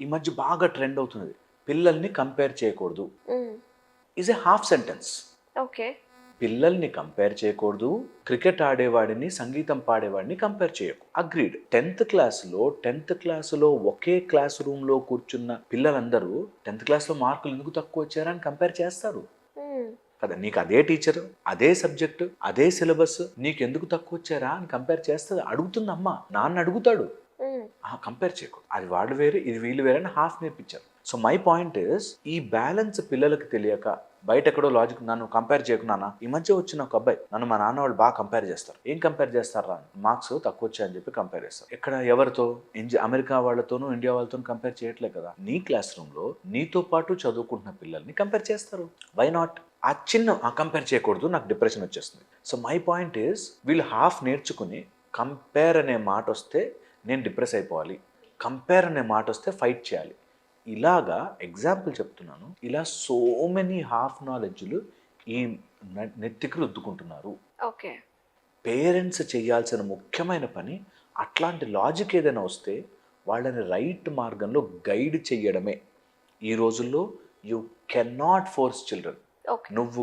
ఈ మధ్య బాగా ట్రెండ్ అవుతున్నది, పిల్లల్ని కంపేర్ చేయకూడదు is a half sentence. Okay. పిల్లల్ని కంపేర్ చేయకూడదు, క్రికెట్ ఆడేవాడిని సంగీతం పాడేవాడిని కంపేర్ చేయకు. అగ్రీడ్. 10th క్లాసులో ఒకే క్లాస్ రూమ్లో కూర్చున్న పిల్లలందరూ 10th క్లాస్లో మార్కులు ఎందుకు తక్కువ వచ్చారని కంపేర్ చేస్తారు కదా. నీకు అదే టీచర్, అదే సబ్జెక్టు, అదే సిలబస్, నీకు ఎందుకు తక్కువ వచ్చారా అని కంపేర్ చేస్తుంది. అడుగుతుంది అమ్మ, నాన్న అడుగుతాడు. కంపేర్ చేయకూడదు. అది వాళ్ళు వేరు, ఇది వీళ్ళు వేరే అని హాఫ్ నేర్పించారు. సో మై పాయింట్ ఇస్, ఈ బ్యాలెన్స్ పిల్లలకి తెలియక బయట ఎక్కడో లాజిక్, నన్ను కంపేర్ చేయకున్నానా. ఈ మధ్య వచ్చిన ఒక అబ్బాయి, నన్ను మా నాన్న వాళ్ళు బాగా కంపేర్ చేస్తారు. ఏం కంపేర్ చేస్తారా, మార్క్స్ తక్కువ వచ్చాయని చెప్పి కంపేర్ చేస్తారు. ఎక్కడ ఎవరితో, అమెరికా వాళ్ళతోనూ ఇండియా వాళ్ళతోనూ కంపేర్ చేయట్లేదు కదా. నీ క్లాస్ రూమ్లో నీతో పాటు చదువుకుంటున్న పిల్లల్ని కంపేర్ చేస్తారు. Why not? ఆ చిన్న కంపేర్ చేయకూడదు, నాకు డిప్రెషన్ వచ్చేస్తుంది. సో మై పాయింట్ ఈస్, వీళ్ళు హాఫ్ నేర్చుకుని కంపేర్ అనే మాట వస్తే నేను డిప్రెస్ అయిపోవాలి, కంపేర్ అనే మాట వస్తే ఫైట్ చేయాలి. ఇలాగా ఎగ్జాంపుల్ చెప్తున్నాను. ఇలా సో మెనీ హాఫ్ నాలెడ్జ్లు ఈ నెత్తికి రుద్దుకుంటున్నారు. ఓకే. పేరెంట్స్ చేయాల్సిన ముఖ్యమైన పని, అట్లాంటి లాజిక్ ఏదైనా వస్తే వాళ్ళని రైట్ మార్గంలో గైడ్ చేయడమే. ఈ రోజుల్లో you can not force children. Okay. నువ్వు